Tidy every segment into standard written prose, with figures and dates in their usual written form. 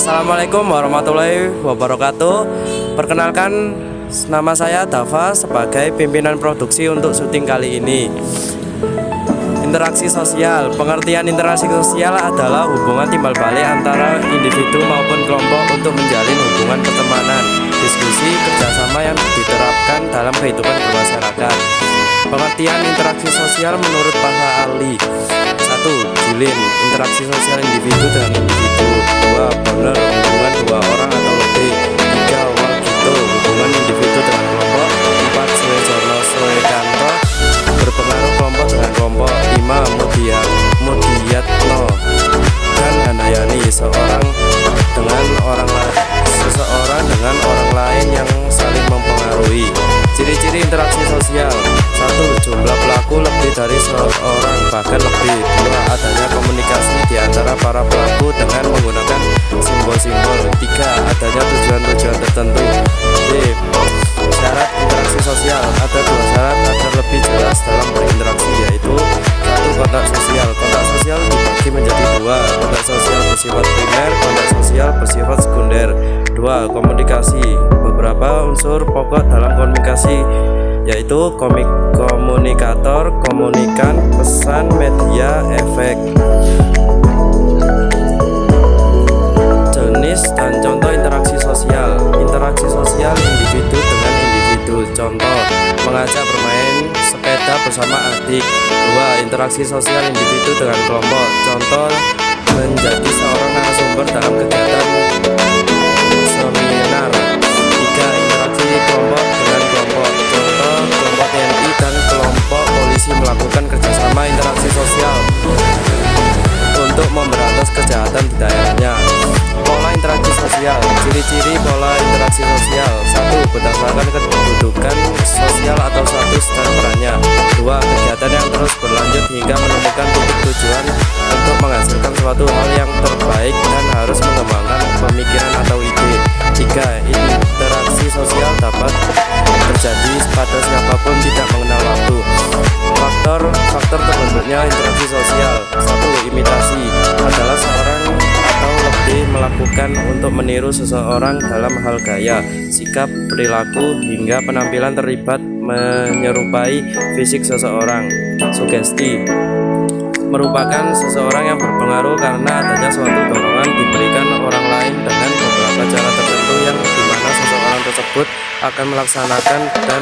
Assalamualaikum warahmatullahi wabarakatuh. Perkenalkan, nama saya Dava sebagai pimpinan produksi untuk syuting kali ini. Interaksi sosial. Pengertian interaksi sosial adalah hubungan timbal balik antara individu maupun kelompok untuk menjalin hubungan pertemanan, diskusi, kerjasama yang diterapkan dalam kehidupan bermasyarakat. Pengertian interaksi sosial menurut para ahli: 1. Julin, interaksi sosial individu dengan individu. 2. Boner, hubungan dua orang atau lebih. 3. Wagito, hubungan individu dengan kelompok. 4. Suejono, suekanto, berpengaruh kelompok dengan kelompok. 5. Mudiatno dan Handayani, seseorang dengan orang lain yang saling mempengaruhi. Ciri-ciri interaksi sosial: 1. Jumlah pelaku lebih dari seorang, bahkan lebih. 2. Adanya komunikasi di antara para pelaku dengan menggunakan simbol-simbol. 3. Adanya tujuan-tujuan tertentu. Syarat interaksi sosial: ada 2 syarat agar lebih jelas dalam berinteraksi, yaitu 1. Kontak sosial. Kontak sosial dibagi menjadi 2: kontak sosial bersifat primer, kontak sosial bersifat sekunder. 2. Komunikasi. Beberapa unsur pokok dalam komunikasi, yaitu komunikator, komunikan, pesan, media, efek. Jenis dan contoh interaksi sosial. Interaksi sosial individu dengan individu. Contoh: mengajak bermain sepeda bersama adik. 2. Interaksi sosial individu dengan kelompok. Contoh: menjadi seorang narasumber dalam kegiatan seminar. 3. Interaksi kelompok dengan kelompok. Contoh: kelompok TNI dan kelompok polisi melakukan kerjasama interaksi sosial untuk memberantas kejahatan di daerahnya. Pola interaksi sosial. Ciri-ciri pola interaksi sosial: 1. Berdasarkan kedudukan sosial atau status dan perannya. 2. Kegiatan yang terus berlanjut hingga menemukan titik tujuan untuk menghasilkan suatu hal yang terbaik dan harus mengembangkan pemikiran atau ide. 3. Interaksi sosial dapat terjadi pada siapapun, tidak mengenal waktu. Faktor terbentuknya interaksi sosial: 1. Imitasi adalah seorang atau lebih melakukan untuk meniru seseorang dalam hal gaya, sikap, perilaku, hingga penampilan terlibat menyerupai fisik seseorang. Sugesti merupakan seseorang yang berpengaruh karena adanya suatu dorongan diberikan orang lain dengan beberapa cara tertentu yang dimana seseorang tersebut akan melaksanakan dengan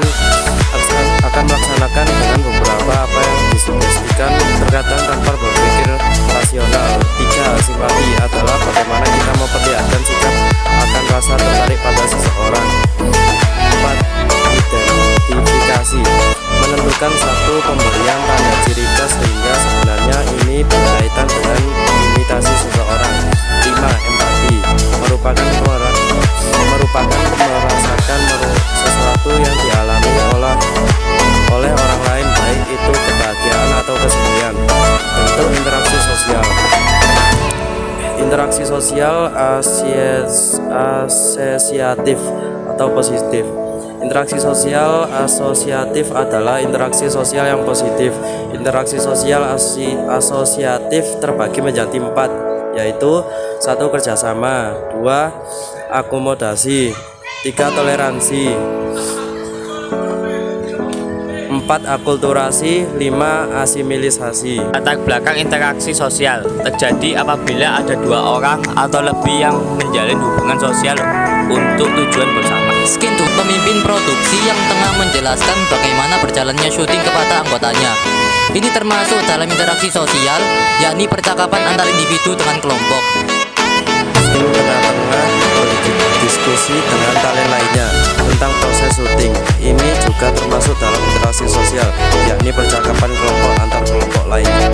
beberapa apa yang disugestikan, terkadang tanpa berpikir rasional. 3. Simpati adalah bagaimana kita memperlihatkan sikap akan rasa tertarik pada seseorang. 4. Identifikasi menentukan satu pemberian tanda ciri khas sehingga sebenarnya ini berkaitan dengan imitasi seseorang. 5. Empati merupakan merasakan sesuatu yang dialami oleh orang lain, baik itu kebahagiaan atau kesedihan. Bentuk interaksi sosial. Interaksi sosial asosiatif atau positif. Interaksi sosial asosiatif adalah interaksi sosial yang positif. Interaksi sosial asosiatif terbagi menjadi 4, yaitu 1. Kerjasama. 2. Akomodasi. 3. Toleransi. 4. Akulturasi. 5. Asimilisasi. Latar belakang interaksi sosial terjadi apabila ada 2 orang atau lebih yang menjalin hubungan sosial untuk tujuan bersama. Skintu, pemimpin produksi yang tengah menjelaskan bagaimana berjalannya syuting kepada anggotanya. Ini termasuk dalam interaksi sosial, yakni percakapan antar individu dengan kelompok. Skin tengah-tengah berdiskusi dengan talent lainnya tentang proses syuting. Ini juga termasuk dalam interaksi sosial, yakni percakapan kelompok antar kelompok lainnya.